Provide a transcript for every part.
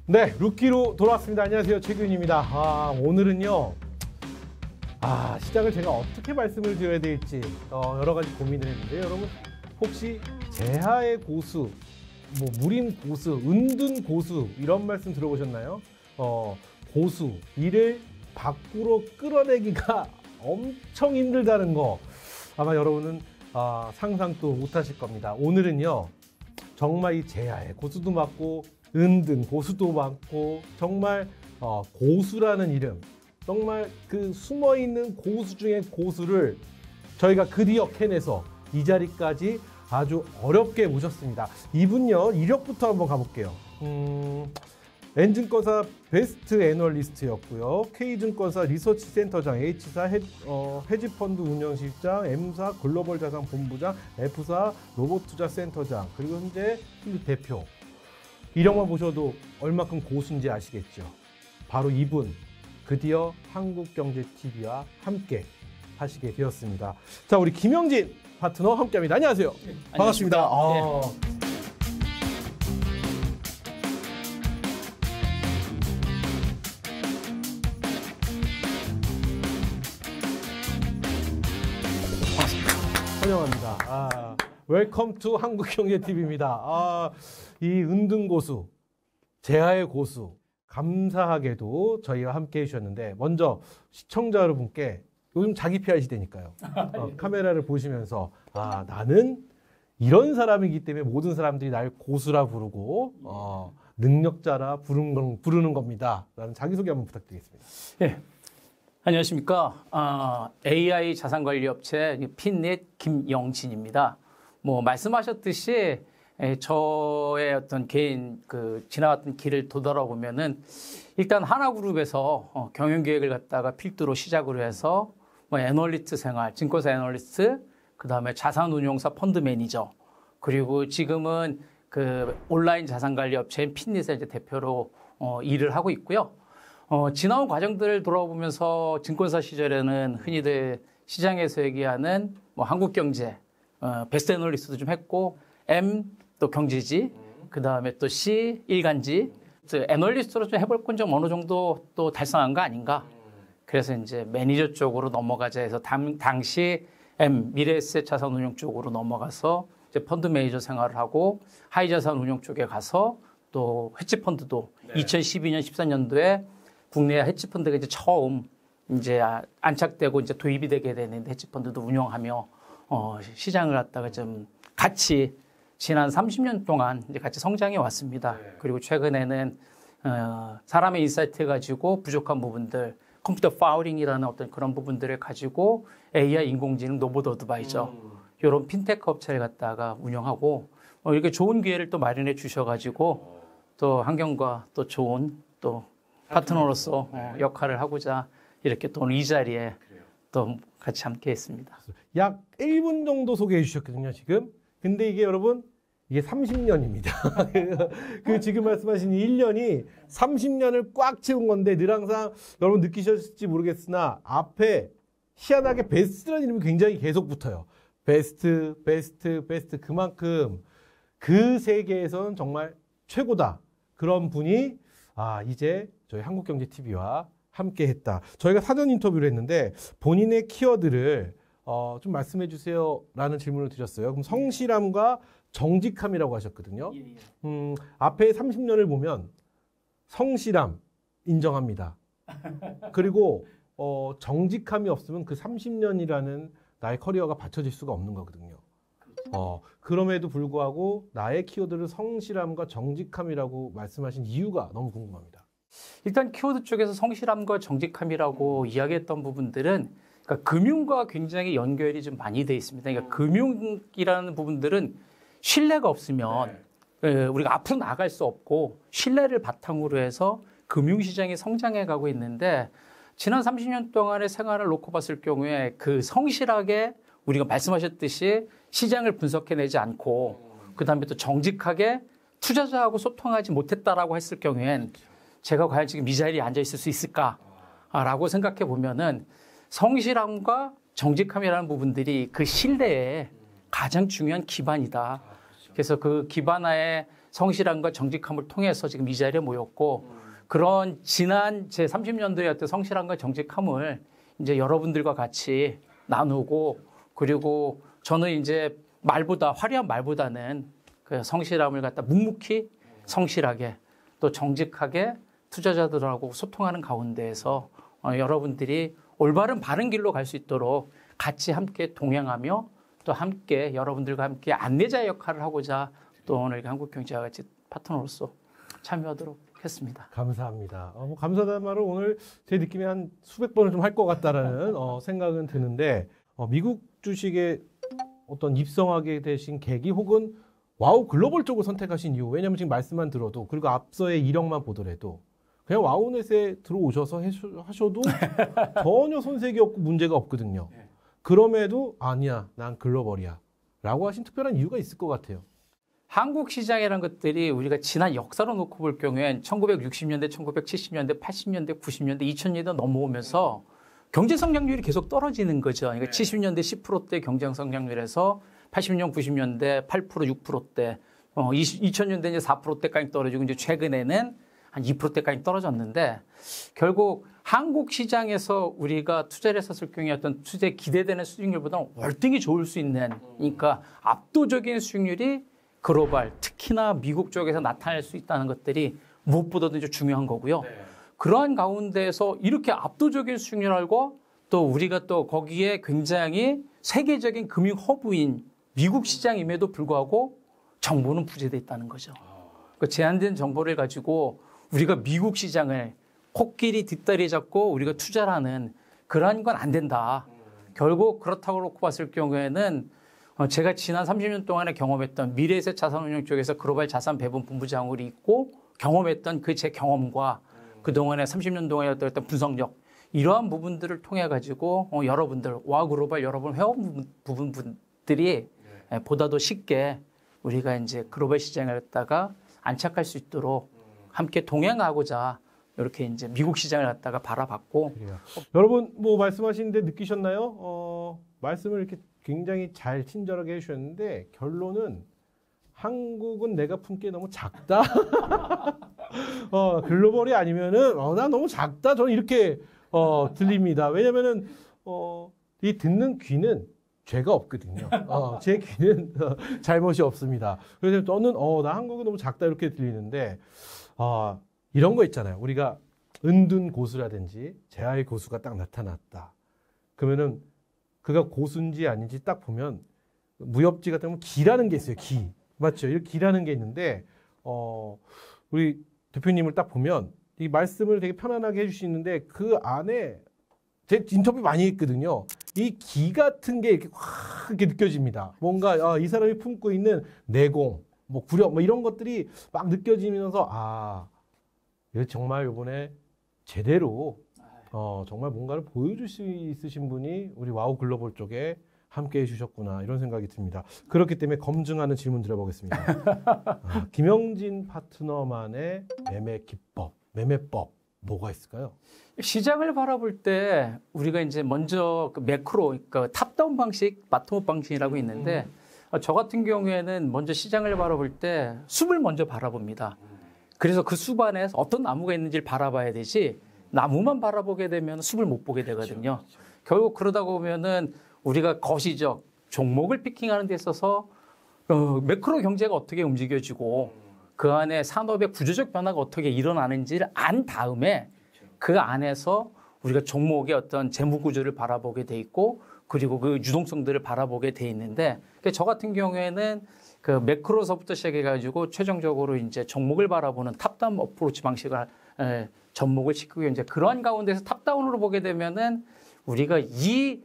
네, 루키로 돌아왔습니다. 안녕하세요, 최규인입니다. 오늘은요, 시작을 제가 어떻게 말씀을 드려야 될지 여러 가지 고민을 했는데, 여러분 혹시 재하의 고수, 뭐 무림 고수, 은둔 고수 이런 말씀 들어보셨나요? 고수, 이를 밖으로 끌어내기가 엄청 힘들다는 거 아마 여러분은 상상도 못하실 겁니다. 오늘은요, 정말 이 재하의 고수도 맞고 은둔 고수도 많고 정말 고수라는 이름, 정말 그 숨어있는 고수 중에 고수를 저희가 드디어 캐내서 이 자리까지 아주 어렵게 모셨습니다. 이분요, 이력부터 한번 가볼게요. N증권사 베스트 애널리스트였고요. K증권사 리서치 센터장, H사 헤지펀드 운영실장, M사 글로벌 자산 본부장, F사 로봇 투자 센터장, 그리고 현재 필립 대표. 이력만 보셔도 얼마큼 고수인지 아시겠죠? 바로 이분, 드디어 한국경제TV와 함께 하시게 되었습니다. 자, 우리 김영진 파트너 함께합니다. 안녕하세요. 네, 반갑습니다. 환영합니다. 웰컴 투 한국경제TV입니다. 이 은둔 고수, 재하의 고수, 감사하게도 저희와 함께 해주셨는데, 먼저 시청자 여러분께 요즘 자기 PR 시대니까요. 카메라를 보시면서 나는 이런 사람이기 때문에 모든 사람들이 날 고수라 부르고 능력자라 부르는 겁니다. 라는 자기소개 한번 부탁드리겠습니다. 네. 안녕하십니까. AI 자산관리업체 핀넷 김영진입니다. 뭐 말씀하셨듯이 저의 어떤 개인 지나갔던 길을 되돌아보면은 일단 하나그룹에서 경영기획을 갖다가 필두로 시작으로 해서 뭐 애널리스트 생활, 증권사 애널리스트, 그 다음에 자산운용사 펀드 매니저, 그리고 지금은 그 온라인 자산관리업체인 핀넷의 이제 대표로 일을 하고 있고요. 지나온 과정들을 돌아보면서 증권사 시절에는 흔히들 시장에서 얘기하는 뭐 한국경제, 베스트 애널리스트도 좀 했고, M 또 경제지, 그 다음에 또 C 일간지, 애널리스트로 좀 해볼 건 좀 어느 정도 또 달성한 거 아닌가. 그래서 이제 매니저 쪽으로 넘어가자 해서 당시 M 미래에셋 자산운용 쪽으로 넘어가서 이제 펀드 매니저 생활을 하고 하이자산운용 쪽에 가서 또 헤지펀드도 2012년 13년도에 국내 헤지펀드가 이제 처음 이제 안착되고 이제 도입이 되게 되는데 헤지펀드도 운영하며 시장을 갖다가 좀 같이 지난 30년 동안 이제 같이 성장해 왔습니다. 그리고 최근에는 사람의 인사이트 가지고 부족한 부분들, 컴퓨터 파울링이라는 어떤 그런 부분들을 가지고 AI 인공지능 로봇 어드바이저 이런 핀테크 업체를 갖다가 운영하고 이렇게 좋은 기회를 또 마련해 주셔가지고 또 환경과 또 좋은 또 파트너로서 역할을 하고자 이렇게 또 오늘 이 자리에 또 같이 함께했습니다. 약 1분 정도 소개해 주셨거든요, 지금. 근데 이게 여러분, 이게 30년입니다. 그 지금 말씀하신 1년이 30년을 꽉 채운 건데, 늘 항상 여러분 느끼셨을지 모르겠으나 앞에 희한하게 베스트라는 이름이 굉장히 계속 붙어요. 베스트. 그만큼 그 세계에서는 정말 최고다. 그런 분이 이제 저희 한국경제TV와 함께 했다. 저희가 사전 인터뷰를 했는데 본인의 키워드를 좀 말씀해 주세요 라는 질문을 드렸어요. 그럼 성실함과 정직함이라고 하셨거든요. 앞에 30년을 보면 성실함 인정합니다. 그리고 정직함이 없으면 그 30년이라는 나의 커리어가 받쳐질 수가 없는 거거든요. 그럼에도 불구하고 나의 키워드를 성실함과 정직함이라고 말씀하신 이유가 너무 궁금합니다. 일단 키워드 쪽에서 성실함과 정직함이라고 이야기했던 부분들은 그러니까 금융과 굉장히 연결이 좀 많이 돼 있습니다. 그러니까 금융이라는 부분들은 신뢰가 없으면 우리가 앞으로 나갈 수 없고 신뢰를 바탕으로 해서 금융시장이 성장해 가고 있는데 지난 30년 동안의 생활을 놓고 봤을 경우에 그 성실하게 우리가 말씀하셨듯이 시장을 분석해내지 않고 그다음에 또 정직하게 투자자하고 소통하지 못했다라고 했을 경우엔 제가 과연 지금 이 자리에 앉아 있을 수 있을까라고 생각해 보면은 성실함과 정직함이라는 부분들이 그 신뢰의 가장 중요한 기반이다. 그래서 그 기반하에 성실함과 정직함을 통해서 지금 이 자리에 모였고 그런 지난 제 30년도의 어떤 성실함과 정직함을 이제 여러분들과 같이 나누고 그리고 저는 이제 말보다 화려한 말보다는 그 성실함을 갖다 묵묵히 성실하게 또 정직하게 투자자들하고 소통하는 가운데에서 여러분들이 올바른 바른 길로 갈 수 있도록 같이 함께 동행하며 또 함께 여러분들과 함께 안내자 역할을 하고자 또 오늘 한국경제와 같이 파트너로서 참여하도록 했습니다. 감사합니다. 뭐 감사하다는 말을 오늘 제 느낌에 한 수백 번을 좀 할 것 같다라는 생각은 드는데 미국 주식에 어떤 입성하게 되신 계기 혹은 와우 글로벌 쪽을 선택하신 이유 왜냐하면 지금 말씀만 들어도 그리고 앞서의 이력만 보더라도 그냥 와우넷에 들어오셔서 하셔도 전혀 손색이 없고 문제가 없거든요. 그럼에도 아니야 난 글로벌이야 라고 하신 특별한 이유가 있을 것 같아요. 한국 시장이라는 것들이 우리가 지난 역사로 놓고 볼 경우엔 1960년대, 1970년대, 80년대, 90년대, 2000년대 넘어오면서 경제 성장률이 계속 떨어지는 거죠. 그러니까 70년대 10%대 경제 성장률에서 80년, 90년대 8%, 6%대, 2000년대 이제 4%대까지 떨어지고 이제 최근에는 한 2%대까지 떨어졌는데 결국 한국 시장에서 우리가 투자를 했었을 경우에 어떤 투자에 기대되는 수익률보다는 월등히 좋을 수 있는 그러니까 압도적인 수익률이 글로벌, 특히나 미국 쪽에서 나타날 수 있다는 것들이 무엇보다도 이제 중요한 거고요. 그러한 가운데에서 이렇게 압도적인 수익률하고 또 우리가 또 거기에 굉장히 세계적인 금융 허브인 미국 시장임에도 불구하고 정보는 부재되어 있다는 거죠. 그 제한된 정보를 가지고 우리가 미국 시장을 코끼리 뒷다리 잡고 우리가 투자를 하는 그러한 건 안 된다. 결국 그렇다고 놓고 봤을 경우에는 제가 지난 30년 동안에 경험했던 미래에셋 자산운용 쪽에서 글로벌 자산 배분 본부장으로 있고 경험했던 그 제 경험과 그동안의 30년 동안의 어떤 분석력 이러한 부분들을 통해 가지고 여러분들 와 글로벌 여러분 회원 부분들이 보다 더 쉽게 우리가 이제 글로벌 시장에 갖다가 안착할 수 있도록 함께 동행하고자 이렇게 이제 미국 시장을 갖다가 바라봤고 여러분 뭐 말씀하시는데 느끼셨나요? 말씀을 이렇게 굉장히 잘 친절하게 해주셨는데 결론은 한국은 내가 품기에 너무 작다. 글로벌이 아니면은 나 너무 작다. 저는 이렇게 들립니다. 왜냐면은 이 듣는 귀는 죄가 없거든요. 제 귀는 잘못이 없습니다. 그래서 저는 나 한국은 너무 작다 이렇게 들리는데 이런 거 있잖아요. 우리가 은둔 고수라든지 재하의 고수가 딱 나타났다. 그러면은 그가 고수인지 아닌지 딱 보면 무협지 같은 건 기라는 게 있어요. 기. 맞죠? 이렇게 기라는 게 있는데 우리 대표님을 딱 보면 이 말씀을 되게 편안하게 해주시는데 그 안에 제 인터뷰 많이 했거든요. 이 기 같은 게 이렇게 확 이렇게 느껴집니다. 뭔가 이 사람이 품고 있는 내공, 뭐 구력, 뭐 이런 것들이 막 느껴지면서 정말 이번에 제대로 정말 뭔가를 보여줄 수 있으신 분이 우리 와우 글로벌 쪽에 함께 해주셨구나 이런 생각이 듭니다. 그렇기 때문에 검증하는 질문 드려보겠습니다. 김영진 파트너만의 매매 기법, 매매법 뭐가 있을까요? 시장을 바라볼 때 우리가 이제 먼저 그 매크로, 그러니까 탑다운 방식, 바텀업 방식이라고 있는데 저 같은 경우에는 먼저 시장을 바라볼 때 숲을 먼저 바라봅니다. 그래서 그 숲 안에서 어떤 나무가 있는지를 바라봐야 되지 나무만 바라보게 되면 숲을 못 보게 되거든요. 그렇죠. 결국 그러다 보면은 우리가 거시적 종목을 피킹하는 데 있어서 매크로 경제가 어떻게 움직여지고 그 안에 산업의 구조적 변화가 어떻게 일어나는지를 안 다음에 그 안에서 우리가 종목의 어떤 재무 구조를 바라보게 돼 있고 그리고 그 유동성들을 바라보게 돼 있는데 저 같은 경우에는 그 매크로서부터 시작해가지고 최종적으로 이제 종목을 바라보는 탑다운 어프로치 방식을 접목을 시키고 이제 그러한 가운데서 탑다운으로 보게 되면은 우리가 이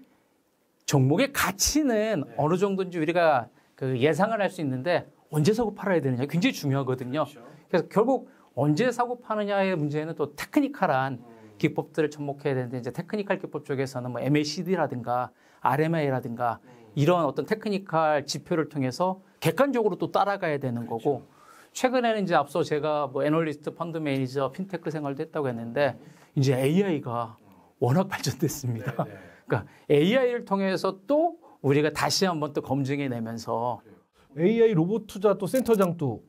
종목의 가치는 어느 정도인지 우리가 그 예상을 할 수 있는데 언제 사고 팔아야 되느냐 굉장히 중요하거든요. 그래서 결국 언제 사고 파느냐의 문제는 또 테크니컬한 기법들을 접목해야 되는데 이제 테크니컬 기법 쪽에서는 뭐 MACD라든가 RMA라든가 이런 어떤 테크니컬 지표를 통해서 객관적으로 또 따라가야 되는 거고 최근에는 이제 앞서 제가 뭐 애널리스트, 펀드 매니저, 핀테크 생활도 했다고 했는데 이제 AI가 워낙 발전됐습니다. 그러니까 AI를 통해서 또 우리가 다시 한번 또 검증해 내면서 AI 로봇 투자 또 센터장 또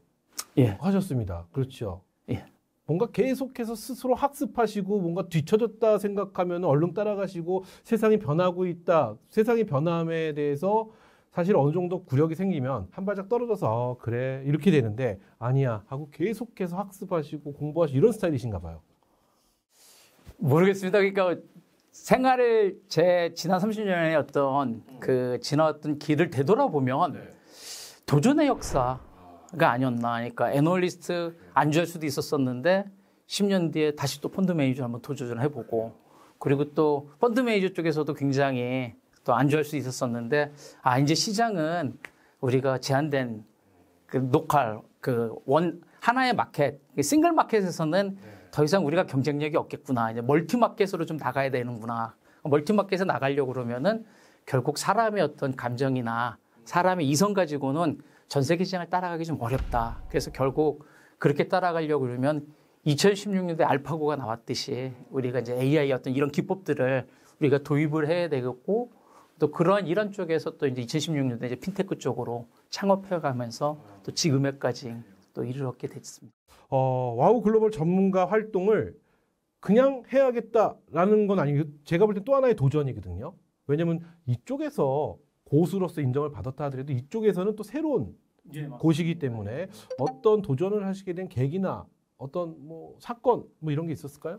예. 하셨습니다. 그렇죠. 예. 뭔가 계속해서 스스로 학습하시고 뭔가 뒤처졌다 생각하면 얼른 따라가시고 세상이 변하고 있다. 세상의 변함에 대해서 사실 어느 정도 구력이 생기면 한 발짝 떨어져서 그래 이렇게 되는데 아니야 하고 계속해서 학습하시고 공부하시고 이런 스타일이신가 봐요. 모르겠습니다. 그러니까 생활을 제 지난 30년의 어떤 그 지나왔던 길을 되돌아보면 도전의 역사가 아니었나. 그러니까 애널리스트 안주할 수도 있었었는데 10년 뒤에 다시 또 펀드 매니저 한번 도전을 해보고 그리고 또 펀드 매니저 쪽에서도 굉장히 또 안주할 수 있었었는데 이제 시장은 우리가 제한된 그 로컬 그 하나의 마켓 싱글 마켓에서는 더 이상 우리가 경쟁력이 없겠구나. 이제 멀티 마켓으로 좀 나가야 되는구나. 멀티 마켓에 나가려고 그러면은 결국 사람의 어떤 감정이나 사람의 이성 가지고는 전 세계 시장을 따라가기 좀 어렵다. 그래서 결국 그렇게 따라가려고 그러면 2016년도에 알파고가 나왔듯이 우리가 이제 AI 어떤 이런 기법들을 우리가 도입을 해야 되겠고 또 그러한 이런 쪽에서 또 이제 2016년도에 이제 핀테크 쪽으로 창업해 가면서 또 지금에까지 또 이르렀게 됐습니다. 와우 글로벌 전문가 활동을 그냥 해야겠다라는 건 아니고 제가 볼 때 또 하나의 도전이거든요. 왜냐하면 이쪽에서 고수로서 인정을 받았다 하더라도 이쪽에서는 또 새로운 곳이기 때문에 어떤 도전을 하시게 된 계기나 어떤 뭐 사건 뭐 이런 게 있었을까요?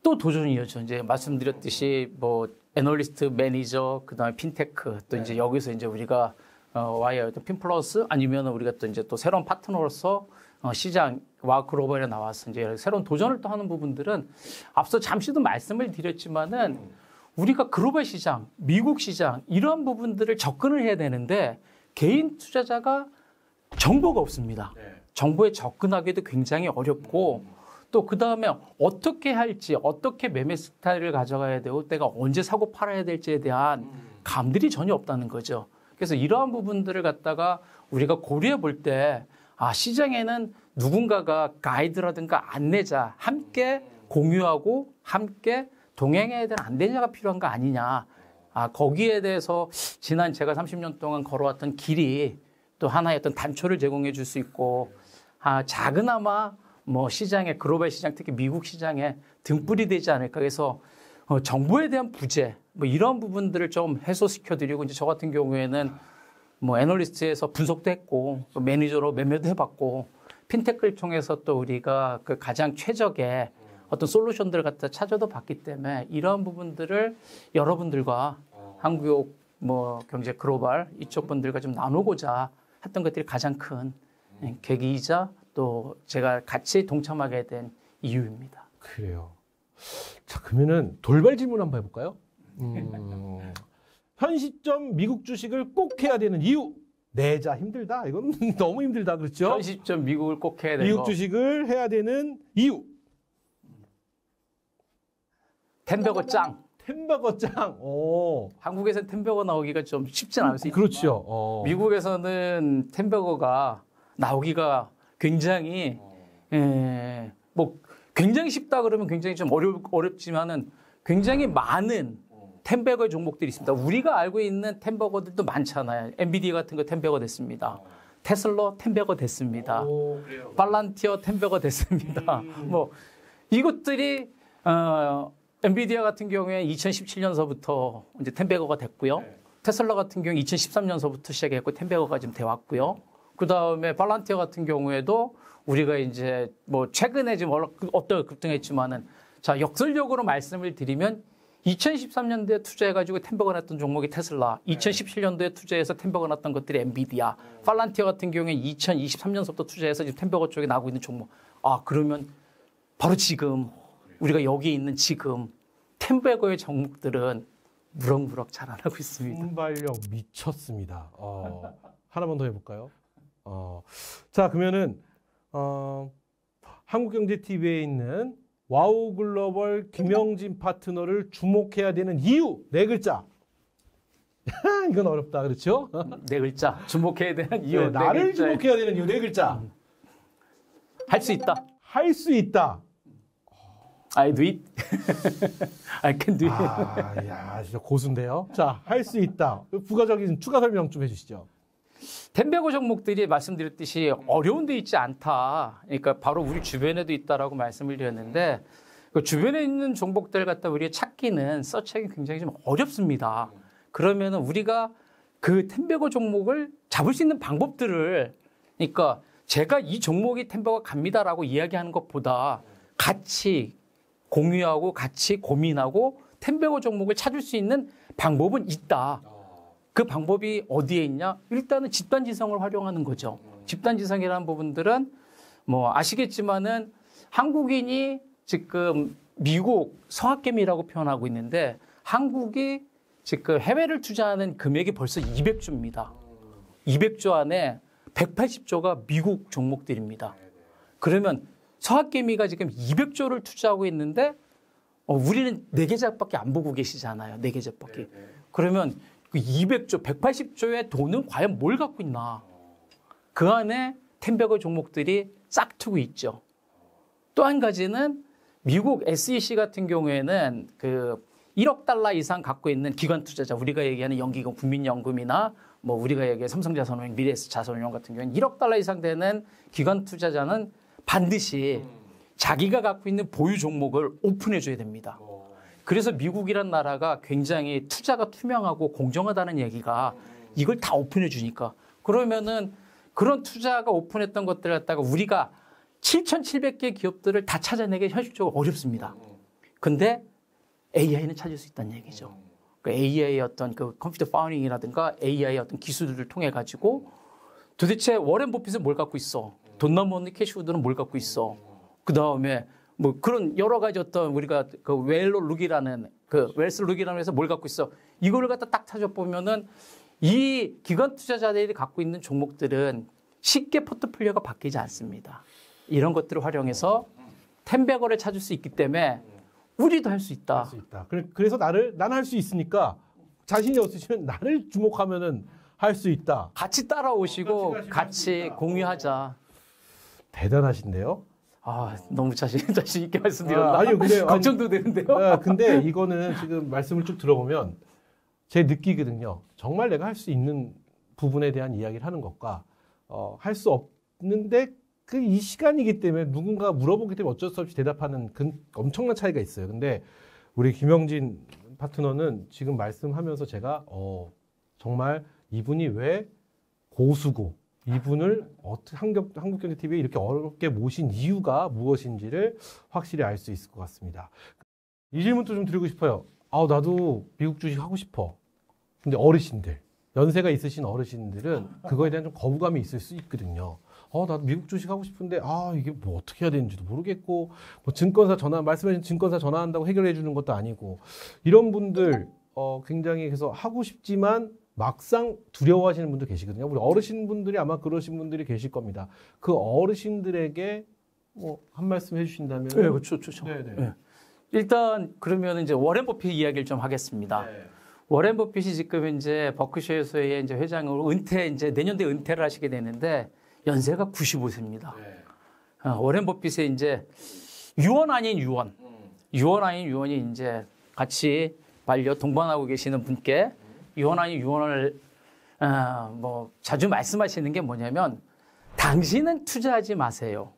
또 도전이었죠. 이제 말씀드렸듯이 뭐 애널리스트, 매니저, 그다음에 핀테크 또 이제 여기서 이제 우리가 와이어 핀플러스 아니면 우리가 또 이제 또 새로운 파트너로서 시장 와우 글로벌에 나와서 이제 새로운 도전을 또 하는 부분들은 앞서 잠시도 말씀을 드렸지만은 우리가 글로벌 시장, 미국 시장 이런 부분들을 접근을 해야 되는데 개인 투자자가 정보가 없습니다. 정보에 접근하기도 굉장히 어렵고 또 그다음에 어떻게 할지 어떻게 매매 스타일을 가져가야 되고 때가 언제 사고 팔아야 될지에 대한 감들이 전혀 없다는 거죠. 그래서 이러한 부분들을 갖다가 우리가 고려해 볼 때 시장에는 누군가가 가이드라든가 안내자 함께 공유하고 함께 동행해야 되는 안내자가 필요한 거 아니냐. 거기에 대해서 지난 제가 30년 동안 걸어왔던 길이 또 하나의 어떤 단초를 제공해 줄 수 있고 작은아마 뭐 시장에 글로벌 시장 특히 미국 시장에 등불이 되지 않을까. 그래서 정보에 대한 부재 뭐 이런 부분들을 좀 해소시켜 드리고 이제 저 같은 경우에는 뭐 애널리스트에서 분석도 했고 또 매니저로 매매도 해봤고 핀테크를 통해서 또 우리가 그 가장 최적의 어떤 솔루션들을 갖다 찾아도 봤기 때문에 이러한 부분들을 여러분들과 한국 뭐 경제 글로벌 이쪽 분들과 좀 나누고자 했던 것들이 가장 큰 계기이자 또 제가 같이 동참하게 된 이유입니다. 그래요. 자, 그러면은 돌발 질문 한번 해볼까요? 현 시점 미국 주식을 꼭 해야 되는 이유. 내자 힘들다. 이건 너무 힘들다. 그렇죠? 현 시점 미국을 꼭 해야 되는 미국 거. 주식을 해야 되는 이유. 템버거 짱. 템버거 짱. 한국에서는 템버거 나오기가 좀 쉽진 않을 수 있지만 그렇죠. 미국에서는 템버거가 나오기가 굉장히 뭐 굉장히 쉽다 그러면 굉장히 좀 어렵지만은 굉장히 많은 템버거의 종목들이 있습니다. 우리가 알고 있는 템버거들도 많잖아요. 엔비디아 같은 거 템버거 됐습니다. 테슬라 템버거 됐습니다. 팔란티어 템버거 됐습니다. 뭐 이것들이 엔비디아 같은 경우에 2017년서부터 이제 템버거가 됐고요. 테슬라 같은 경우 2013년서부터 시작했고 템버거가 지금 돼 왔고요. 그 다음에 팔란티어 같은 경우에도 우리가 이제 뭐 최근에 지금 어떤 급등했지만은 자 역설적으로 말씀을 드리면 2013년도에 투자해가지고 템버거 났던 종목이 테슬라, 2017년도에 투자해서 템버거 났던 것들이 엔비디아, 팔란티어 같은 경우에 2023년서부터 투자해서 지금 템버거 쪽에 나오고 있는 종목. 그러면 바로 지금 우리가 여기 있는 지금 템버거의 종목들은 무럭무럭 자라나고 있습니다. 순발력 미쳤습니다. 하나만 더 해볼까요? 자, 그러면은 한국경제TV에 있는 와우 글로벌 김영진 파트너를 주목해야 되는 이유 네 글자. 이건 어렵다, 그렇죠? 네 글자. 주목해야 되는 이유. 네, 나를 주목해야 되는 이유 네 글자. 할 수 있다. 할 수 있다. I do it. I can do it. 야, 진짜 고수인데요. 자, 할 수 있다. 부가적인 추가 설명 좀 해주시죠. 템베고 종목들이 말씀드렸듯이 어려운 데 있지 않다. 그러니까 바로 우리 주변에도 있다라고 말씀을 드렸는데 그 주변에 있는 종목들 갖다 우리가 찾기는 서치하기 굉장히 좀 어렵습니다. 그러면은 우리가 그 템베고 종목을 잡을 수 있는 방법들을 그러니까 제가 이 종목이 템베고 갑니다라고 이야기하는 것보다 같이 공유하고 같이 고민하고 템베고 종목을 찾을 수 있는 방법은 있다. 그 방법이 어디에 있냐? 일단은 집단지성을 활용하는 거죠. 집단지성이라는 부분들은 뭐 아시겠지만은 한국인이 지금 미국 성학개미라고 표현하고 있는데 한국이 지금 해외를 투자하는 금액이 벌써 200조입니다. 200조 안에 180조가 미국 종목들입니다. 그러면 성학개미가 지금 200조를 투자하고 있는데 우리는 4계좌밖에 안 보고 계시잖아요. 4계좌밖에. 그러면 그 200조, 180조의 돈은 과연 뭘 갖고 있나? 그 안에 템베고 종목들이 싹트고 있죠. 또 한 가지는 미국 SEC 같은 경우에는 그 1억 달러 이상 갖고 있는 기관 투자자, 우리가 얘기하는 연기금, 국민연금이나 뭐 우리가 얘기하는 삼성자산운용, 미래에셋자산운용 같은 경우에는 1억 달러 이상 되는 기관 투자자는 반드시 자기가 갖고 있는 보유 종목을 오픈해 줘야 됩니다. 그래서 미국이란 나라가 굉장히 투자가 투명하고 공정하다는 얘기가 이걸 다 오픈해 주니까. 그러면은 그런 투자가 오픈했던 것들 갖다가 우리가 7,700개 기업들을 다 찾아내기 현실적으로 어렵습니다. 근데 AI는 찾을 수 있다는 얘기죠. 그 AI의 어떤 그 컴퓨터 파우닝이라든가 AI의 어떤 기술들을 통해 가지고 도대체 워렌 버핏은 뭘 갖고 있어? 돈 넘어오는 캐시우드는 뭘 갖고 있어? 그 다음에 뭐 그런 여러 가지 어떤 우리가 그 웰스 룩이라는 해서 뭘 갖고 있어? 이거를 갖다 딱 찾아보면은 이 기관 투자자들이 갖고 있는 종목들은 쉽게 포트폴리오가 바뀌지 않습니다. 이런 것들을 활용해서 템베거를 찾을 수 있기 때문에 우리도 할 수 있다. 할 수 있다. 그래서 나는 할 수 있으니까 자신이 없으시면 나를 주목하면은 할 수 있다. 같이 따라오시고 같이 공유하자. 대단하신데요. 아, 너무 자신 있게 말씀드렸나? 아니요, 근데 걱정도 되는데요. 근데 이거는 지금 말씀을 쭉 들어보면 제 느끼거든요. 정말 내가 할 수 있는 부분에 대한 이야기를 하는 것과 할 수 없는데 그 이 시간이기 때문에 누군가 물어보기 때문에 어쩔 수 없이 대답하는 그 엄청난 차이가 있어요. 근데 우리 김영진 파트너는 지금 말씀하면서 제가 정말 이분이 왜 고수고 이분을 한국경제TV에 이렇게 어렵게 모신 이유가 무엇인지를 확실히 알 수 있을 것 같습니다. 이 질문도 좀 드리고 싶어요. 나도 미국 주식 하고 싶어. 근데 어르신들, 연세가 있으신 어르신들은 그거에 대한 좀 거부감이 있을 수 있거든요. 나도 미국 주식 하고 싶은데 이게 뭐 어떻게 해야 되는지도 모르겠고 뭐 증권사 말씀하신 증권사 전화한다고 해결해 주는 것도 아니고 이런 분들 굉장히 그래서 하고 싶지만 막상 두려워하시는 분들 계시거든요. 우리 어르신분들이 아마 그러신 분들이 계실 겁니다. 그 어르신들에게 뭐 한 말씀 해주신다면? 네, 그렇죠. 네. 일단 그러면 이제 워렌 버핏 이야기를 좀 하겠습니다. 네. 워렌 버핏이 지금 이제 버크셔에서의 이제 회장으로 이제 내년도에 은퇴를 하시게 되는데 연세가 95세입니다. 네. 워렌 버핏의 이제 유언 아닌 유언이 이제 같이 동반하고 계시는 분께 유언 아닌 유언을 뭐 자주 말씀하시는 게 뭐냐면 당신은 투자하지 마세요.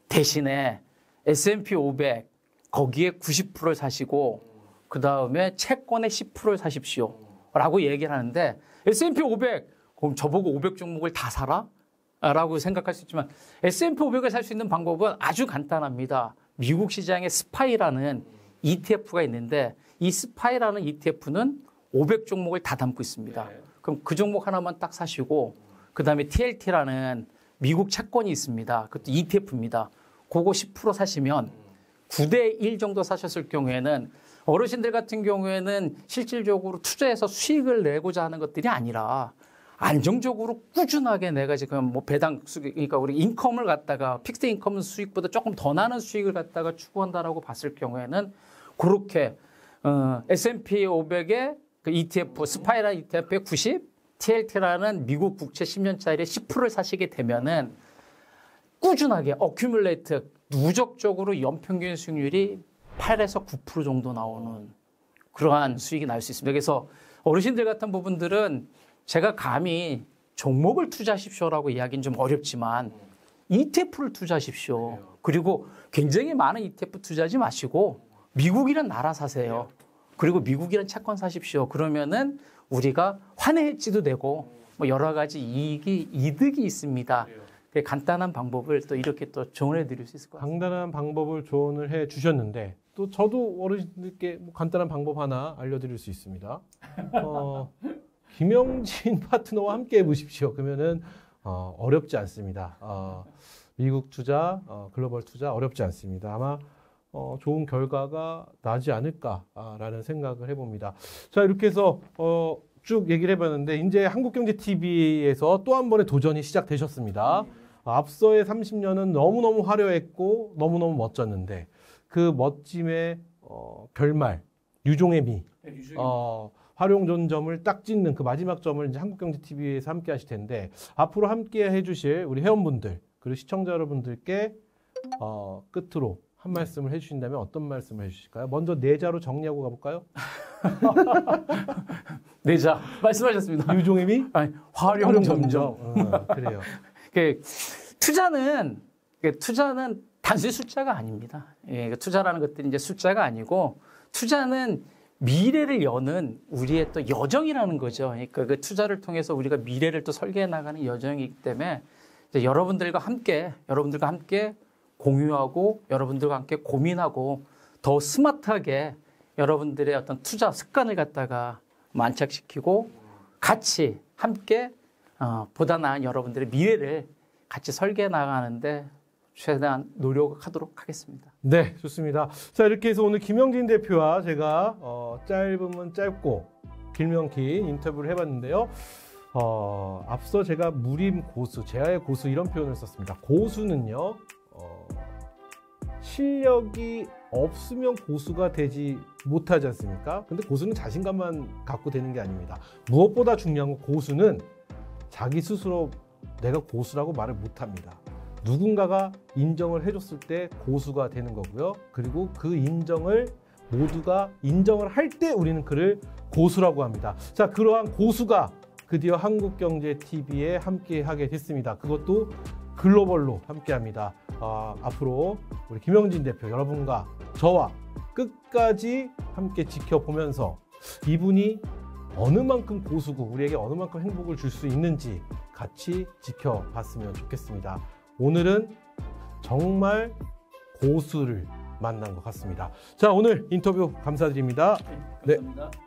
대신에 S&P 500 거기에 90%를 사시고 그 다음에 채권의 10%를 사십시오. 라고 얘기를 하는데 S&P 500 그럼 저보고 500 종목을 다 사라? 라고 생각할 수 있지만 S&P 500을 살 수 있는 방법은 아주 간단합니다. 미국 시장에 스파이라는 ETF가 있는데 이 스파이라는 ETF는 500 종목을 다 담고 있습니다. 그럼 그 종목 하나만 딱 사시고 그 다음에 TLT라는 미국 채권이 있습니다. 그것도 ETF입니다. 그거 10% 사시면 9대 1 정도 사셨을 경우에는 어르신들 같은 경우에는 실질적으로 투자해서 수익을 내고자 하는 것들이 아니라 안정적으로 꾸준하게 내가 지금 뭐 배당 수익, 그러니까 우리 인컴을 갖다가 픽스 인컴 수익보다 조금 더 나는 수익을 갖다가 추구한다라고 봤을 경우에는 그렇게 S&P 500의 그 ETF, 스파이라 ETF의 90, TLT라는 미국 국채 10년짜리 10%를 사시게 되면은 꾸준하게 어큐뮬레이트 누적적으로 연평균 수익률이 8에서 9% 정도 나오는 그러한 수익이 날 수 있습니다. 그래서 어르신들 같은 부분들은 제가 감히 종목을 투자하십시오라고 이야기는 좀 어렵지만 ETF를 투자하십시오. 그리고 굉장히 많은 ETF 투자하지 마시고 미국이란 나라 사세요. 그리고 미국이란 채권 사십시오. 그러면은 우리가 환해지도 되고 뭐 여러 가지 이득이 있습니다. 간단한 방법을 또 이렇게 또 조언해 드릴 수 있을 것 같습니다. 간단한 방법을 조언을 해 주셨는데 또 저도 어르신들께 뭐 간단한 방법 하나 알려드릴 수 있습니다. 김영진 파트너와 함께 해보십시오. 그러면은 어렵지 않습니다. 미국 투자, 글로벌 투자 어렵지 않습니다. 아마 좋은 결과가 나지 않을까라는 생각을 해봅니다. 자, 이렇게 해서 쭉 얘기를 해봤는데 이제 한국경제TV에서 또 한 번의 도전이 시작되셨습니다. 앞서의 30년은 너무너무 화려했고 너무너무 멋졌는데 그 멋짐의 결말, 유종의 미, 활용점을 딱 찍는 그 마지막 점을 이제 한국경제TV에서 함께 하실 텐데 앞으로 함께 해주실 우리 회원분들 그리고 시청자 여러분들께 끝으로 한 말씀을 해주신다면 어떤 말씀을 해주실까요? 먼저 내자로 정리하고 가볼까요? 내자 말씀하셨습니다. 유종의 미? 아니, 활용점점. 그래요. 투자는 단순히 숫자가 아닙니다. 예, 투자라는 것들이 이제 숫자가 아니고 투자는 미래를 여는 우리의 또 여정이라는 거죠. 그러니까 그 투자를 통해서 우리가 미래를 또 설계해 나가는 여정이기 때문에 이제 여러분들과 함께 공유하고 여러분들과 함께 고민하고 더 스마트하게 여러분들의 어떤 투자 습관을 갖다가 만착시키고 같이 함께 보다 나은 여러분들의 미래를 같이 설계해 나가는데 최대한 노력하도록 하겠습니다. 네, 좋습니다. 자, 이렇게 해서 오늘 김영진 대표와 제가 짧으면 짧고 길면 긴 인터뷰를 해봤는데요. 앞서 제가 무림 고수, 제아의 고수 이런 표현을 썼습니다. 고수는요, 실력이 없으면 고수가 되지 못하지 않습니까? 근데 고수는 자신감만 갖고 되는 게 아닙니다. 무엇보다 중요한 건 고수는 자기 스스로 내가 고수라고 말을 못합니다. 누군가가 인정을 해줬을 때 고수가 되는 거고요. 그리고 그 인정을 모두가 인정을 할 때 우리는 그를 고수라고 합니다. 자, 그러한 고수가 드디어 한국경제TV에 함께하게 됐습니다. 그것도 글로벌로 함께합니다. 앞으로 우리 김영진 대표 여러분과 저와 끝까지 함께 지켜보면서 이분이 어느 만큼 고수고 우리에게 어느 만큼 행복을 줄 수 있는지 같이 지켜봤으면 좋겠습니다. 오늘은 정말 고수를 만난 것 같습니다. 자, 오늘 인터뷰 감사드립니다. 네, 감사합니다. 네.